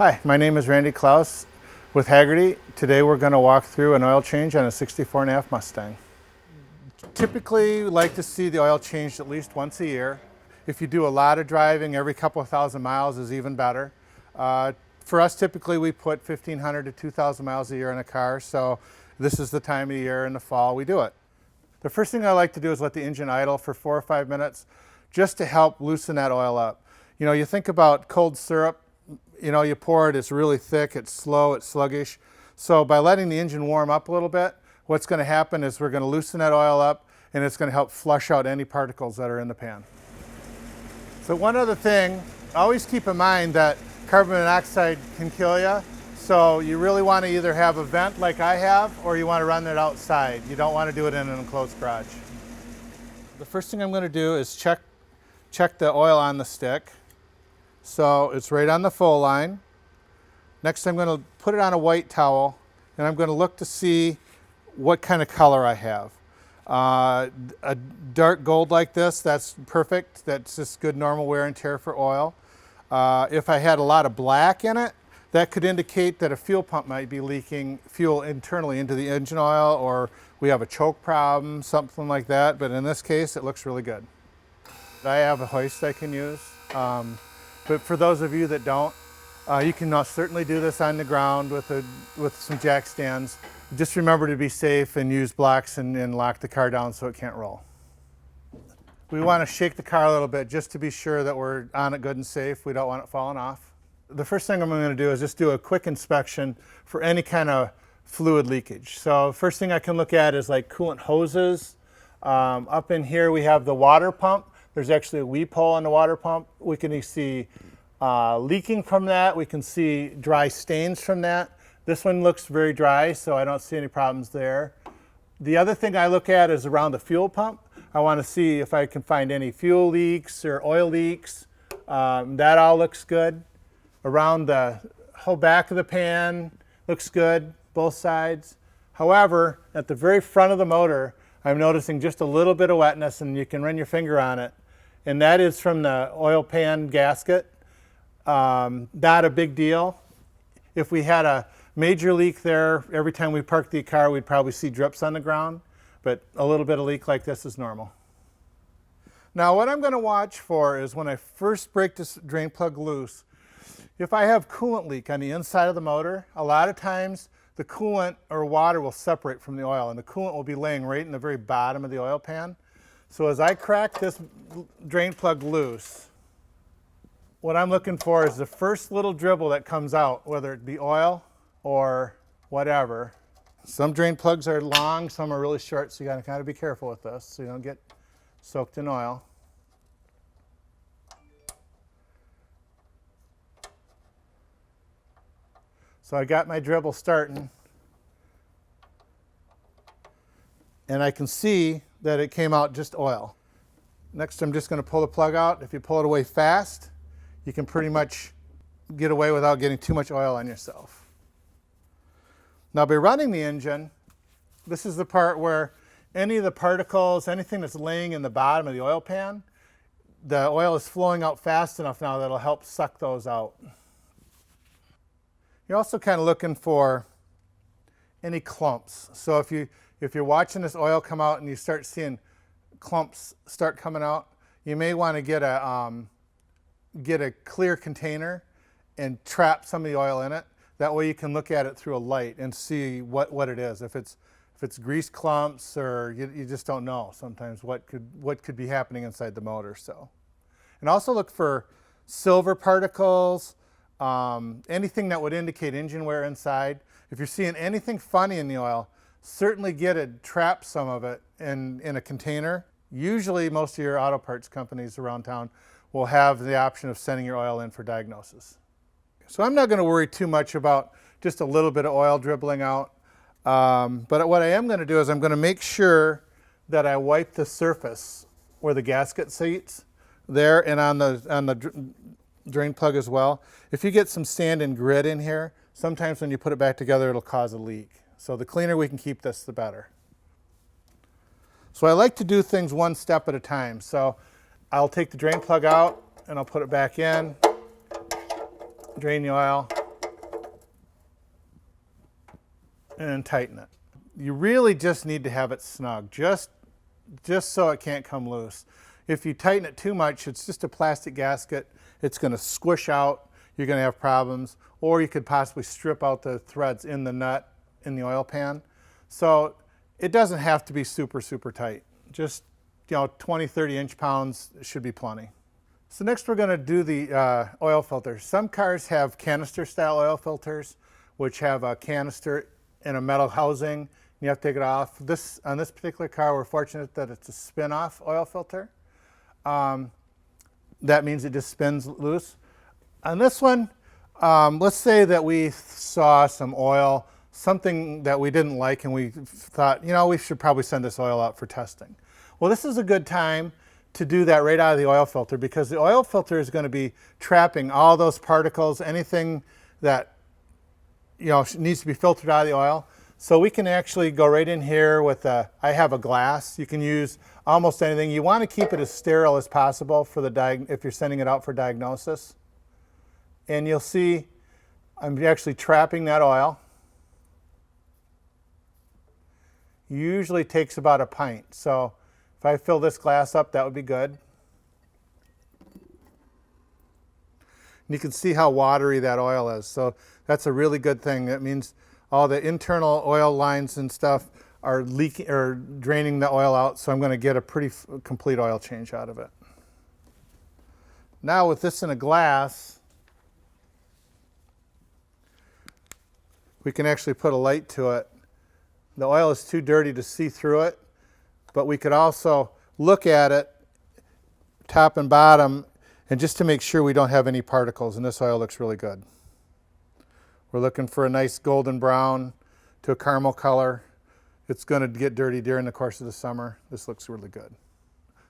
Hi, my name is Randy Clouse with Hagerty. Today we're going to walk through an oil change on a 64.5 Mustang. Typically, we like to see the oil changed at least once a year. If you do a lot of driving, every couple of thousand miles is even better. For us, typically we put 1,500 to 2,000 miles a year in a car, so this is the time of year in the fall we do it. The first thing I like to do is let the engine idle for 4 or 5 minutes just to help loosen that oil up. You know, you think about cold syrup. You know, you pour it, it's really thick, it's slow, it's sluggish. So by letting the engine warm up a little bit, what's going to happen is we're going to loosen that oil up and it's going to help flush out any particles that are in the pan. So one other thing, always keep in mind that carbon monoxide can kill you. So you really want to either have a vent like I have or you want to run it outside. You don't want to do it in an enclosed garage. The first thing I'm going to do is check the oil on the stick. So it's right on the full line. Next I'm going to put it on a white towel and I'm going to look to see what kind of color I have. A dark gold like this, that's perfect. That's just good normal wear and tear for oil. If I had a lot of black in it, that could indicate that a fuel pump might be leaking fuel internally into the engine oil, or we have a choke problem, something like that. But in this case, it looks really good. I have a hoist I can use. But for those of you that don't, you can certainly do this on the ground with some jack stands. Just remember to be safe and use blocks and lock the car down so it can't roll. We want to shake the car a little bit just to be sure that we're on it good and safe. We don't want it falling off. The first thing I'm going to do is just do a quick inspection for any kind of fluid leakage. So first thing I can look at is like coolant hoses. Up in here we have the water pump. There's actually a weep hole in the water pump. We can see leaking from that. We can see dry stains from that. This one looks very dry, so I don't see any problems there. The other thing I look at is around the fuel pump. I want to see if I can find any fuel leaks or oil leaks. That all looks good. Around the whole back of the pan looks good, both sides. However, at the very front of the motor, I'm noticing just a little bit of wetness, and you can run your finger on it. And that is from the oil pan gasket. Not a big deal. If we had a major leak there, every time we parked the car, we'd probably see drips on the ground. But a little bit of leak like this is normal. Now what I'm going to watch for is when I first break this drain plug loose, if I have coolant leak on the inside of the motor, a lot of times the coolant or water will separate from the oil and the coolant will be laying right in the very bottom of the oil pan. So as I crack this drain plug loose, what I'm looking for is the first little dribble that comes out, whether it be oil or whatever. Some drain plugs are long, some are really short, so you gotta kind of be careful with this so you don't get soaked in oil. So I got my dribble starting, and I can see that it came out just oil. Next, I'm just going to pull the plug out. If you pull it away fast, you can pretty much get away without getting too much oil on yourself. Now, by running the engine, this is the part where any of the particles, anything that's laying in the bottom of the oil pan, the oil is flowing out fast enough now that it'll help suck those out. You're also kind of looking for any clumps. So if you're watching this oil come out and you start seeing clumps start coming out, you may want to get a clear container and trap some of the oil in it. That way you can look at it through a light and see what it is. If it's grease clumps, or you just don't know sometimes what could be happening inside the motor. So, and also look for silver particles. Anything that would indicate engine wear inside. If you're seeing anything funny in the oil, certainly trap some of it in a container. Usually most of your auto parts companies around town will have the option of sending your oil in for diagnosis. So I'm not going to worry too much about just a little bit of oil dribbling out. But what I am going to do is I'm going to make sure that I wipe the surface where the gasket seats there and on the drain plug as well. If you get some sand and grit in here, sometimes when you put it back together, it'll cause a leak. So the cleaner we can keep this, the better. So I like to do things one step at a time. So I'll take the drain plug out and I'll put it back in, drain the oil, and then tighten it. You really just need to have it snug, just so it can't come loose. If you tighten it too much, it's just a plastic gasket. It's going to squish out. You're going to have problems. Or you could possibly strip out the threads in the nut in the oil pan. So it doesn't have to be super, super tight. Just 20, 30 inch-pounds should be plenty. So next we're going to do the oil filter. Some cars have canister-style oil filters, which have a canister in a metal housing. You have to take it off. On this particular car, we're fortunate that it's a spin-off oil filter. That means it just spins loose. On this one, let's say that we saw some oil, something that we didn't like, and we thought, we should probably send this oil out for testing. Well, this is a good time to do that right out of the oil filter, because the oil filter is going to be trapping all those particles, anything that needs to be filtered out of the oil. So we can actually go right in here with I have a glass. You can use almost anything. You want to keep it as sterile as possible for if you're sending it out for diagnosis. And you'll see I'm actually trapping that oil. Usually takes about a pint. So if I fill this glass up, that would be good. And you can see how watery that oil is. So that's a really good thing. That means all the internal oil lines and stuff are leaking or draining the oil out. So I'm going to get a pretty complete oil change out of it. Now with this in a glass, we can actually put a light to it. The oil is too dirty to see through it, but we could also look at it top and bottom, and just to make sure we don't have any particles, and this oil looks really good. We're looking for a nice golden brown to a caramel color. It's going to get dirty during the course of the summer. This looks really good.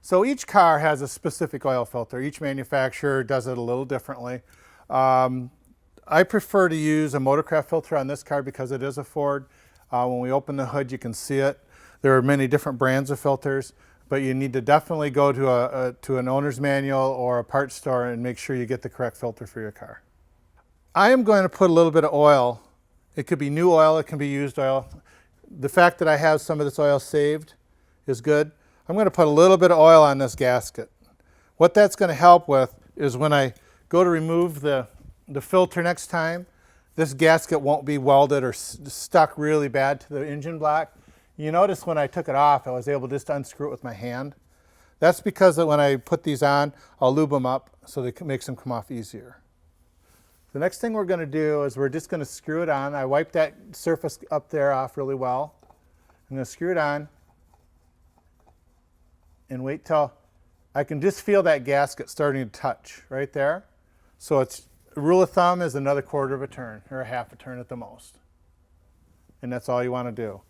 So each car has a specific oil filter. Each manufacturer does it a little differently. I prefer to use a Motorcraft filter on this car because it is a Ford. When we open the hood, you can see it. There are many different brands of filters, but you need to definitely go to an owner's manual or a parts store and make sure you get the correct filter for your car. I am going to put a little bit of oil. It could be new oil, it can be used oil. The fact that I have some of this oil saved is good. I'm going to put a little bit of oil on this gasket. What that's going to help with is when I go to remove the filter next time, this gasket won't be welded or stuck really bad to the engine block. You notice when I took it off, I was able just to unscrew it with my hand. That's because when I put these on, I'll lube them up so that it makes them come off easier. The next thing we're going to do is we're just going to screw it on. I wiped that surface up there off really well. I'm going to screw it on and wait till I can just feel that gasket starting to touch right there. So it's a rule of thumb is another quarter of a turn or a half a turn at the most. And that's all you want to do.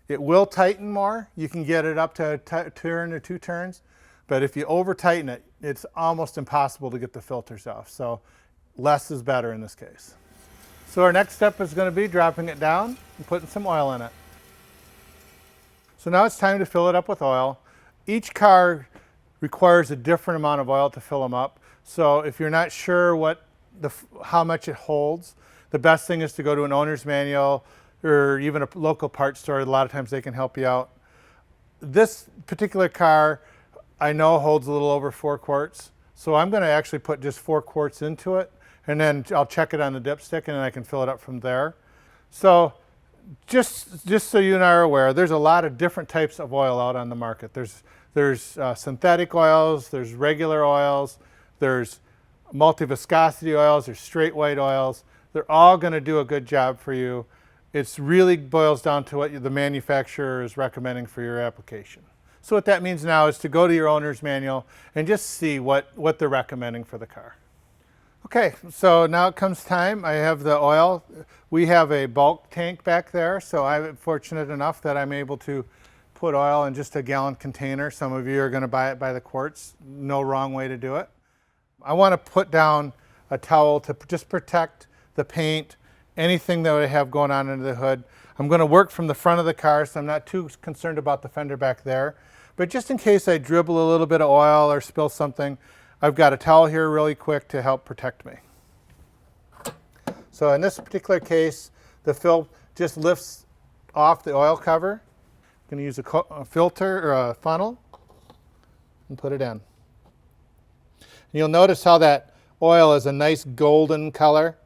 It will tighten more. You can get it up to a turn or two turns. But if you over tighten it, it's almost impossible to get the filters off. So less is better in this case. So our next step is going to be dropping it down and putting some oil in it. So now it's time to fill it up with oil. Each car requires a different amount of oil to fill them up. So if you're not sure how much it holds, the best thing is to go to an owner's manual or even a local parts store. A lot of times they can help you out. This particular car I know holds a little over 4 quarts. So I'm going to actually put just 4 quarts into it, and then I'll check it on the dipstick, and then I can fill it up from there. So just so you and I are aware, there's a lot of different types of oil out on the market. There's synthetic oils, there's regular oils, there's multi-viscosity oils, there's straight white oils. They're all going to do a good job for you. It really boils down to what the manufacturer is recommending for your application. So what that means now is to go to your owner's manual and just see what they're recommending for the car. Okay, so now it comes time. I have the oil. We have a bulk tank back there, so I'm fortunate enough that I'm able to put oil in just a gallon container. Some of you are going to buy it by the quarts. No wrong way to do it. I want to put down a towel to just protect the paint, anything that I have going on under the hood. I'm going to work from the front of the car, so I'm not too concerned about the fender back there. But just in case I dribble a little bit of oil or spill something, I've got a towel here really quick to help protect me. So in this particular case, the fill just lifts off the oil cover. I'm going to use a filter or a funnel and put it in. And you'll notice how that oil is a nice golden color,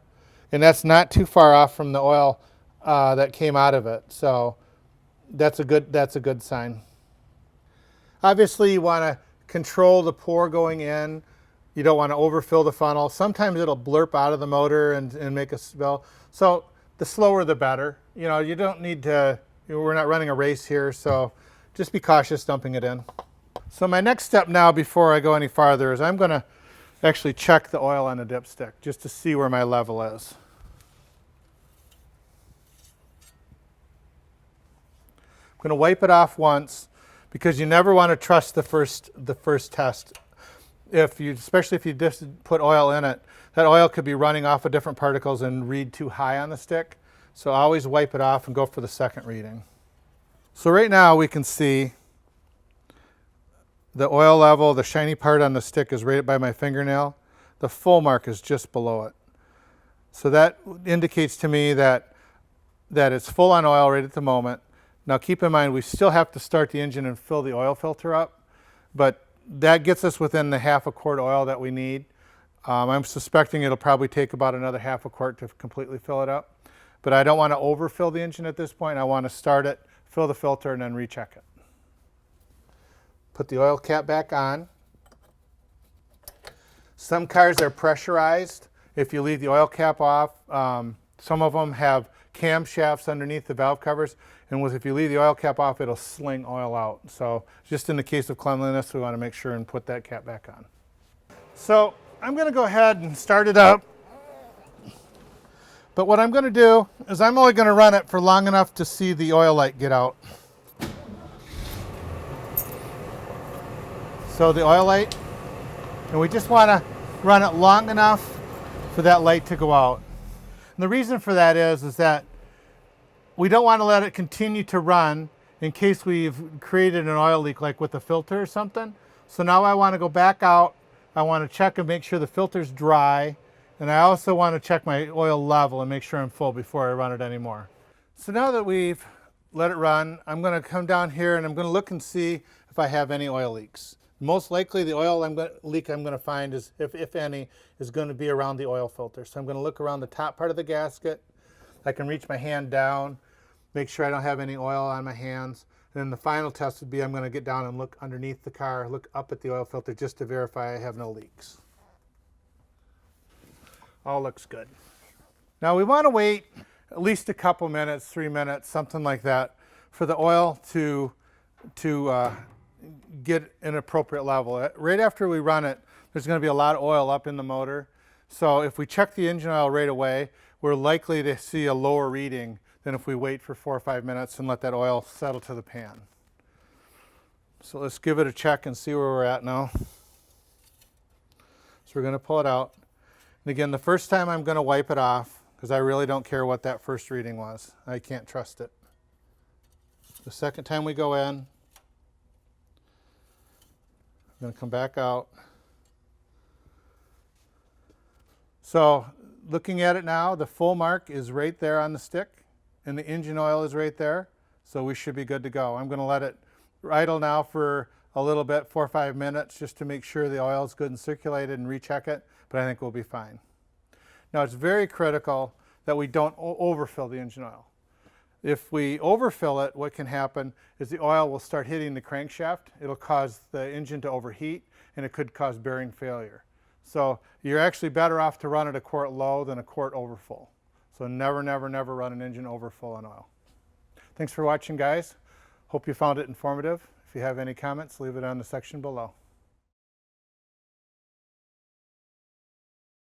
and that's not too far off from the oil that came out of it. So that's a good sign. Obviously, you want to control the pour going in. You don't want to overfill the funnel. Sometimes it'll blurp out of the motor and make a spill. So the slower the better. You know, you don't need to, we're not running a race here, so just be cautious dumping it in. So my next step now before I go any farther is I'm going to actually check the oil on the dipstick just to see where my level is. I'm going to wipe it off once because you never want to trust the first test. Especially if you just put oil in it, that oil could be running off of different particles and read too high on the stick. So always wipe it off and go for the second reading. So right now we can see the oil level, the shiny part on the stick is right by my fingernail. The full mark is just below it. So that indicates to me that it's full on oil right at the moment. Now keep in mind we still have to start the engine and fill the oil filter up, but that gets us within the half a quart oil that we need. I'm suspecting it'll probably take about another half a quart to completely fill it up. But I don't want to overfill the engine at this point. I want to start it, fill the filter, and then recheck it. Put the oil cap back on. Some cars are pressurized if you leave the oil cap off. Some of them have camshafts underneath the valve covers, and if you leave the oil cap off, it'll sling oil out. So just in the case of cleanliness, we want to make sure and put that cap back on. So I'm going to go ahead and start it up. But what I'm going to do is I'm only going to run it for long enough to see the oil light get out. So the oil light, and we just want to run it long enough for that light to go out. And the reason for that is that we don't want to let it continue to run in case we've created an oil leak like with the filter or something. So now I want to go back out. I want to check and make sure the filter's dry. And I also want to check my oil level and make sure I'm full before I run it anymore. So now that we've let it run, I'm going to come down here and I'm going to look and see if I have any oil leaks. Most likely the oil leak I'm going to find is, if any, is going to be around the oil filter. So I'm going to look around the top part of the gasket. I can reach my hand down, make sure I don't have any oil on my hands. And then the final test would be I'm going to get down and look underneath the car, look up at the oil filter just to verify I have no leaks. All looks good. Now we want to wait at least a couple minutes, 3 minutes, something like that, for the oil to get an appropriate level. Right after we run it, there's going to be a lot of oil up in the motor. So if we check the engine oil right away, we're likely to see a lower reading than if we wait for 4 or 5 minutes and let that oil settle to the pan. So let's give it a check and see where we're at now. So we're going to pull it out. And again, the first time I'm going to wipe it off because I really don't care what that first reading was. I can't trust it. The second time we go in, I'm going to come back out. So looking at it now, the full mark is right there on the stick and the engine oil is right there. So we should be good to go. I'm going to let it idle now for a little bit, 4 or 5 minutes, just to make sure the oil is good and circulated and recheck it, but I think we'll be fine. Now it's very critical that we don't overfill the engine oil. If we overfill it, what can happen is the oil will start hitting the crankshaft. It'll cause the engine to overheat and it could cause bearing failure. So you're actually better off to run it a quart low than a quart overfull. So never, never, never run an engine overfull on oil. Thanks for watching, guys. Hope you found it informative. If you have any comments, leave it on the section below.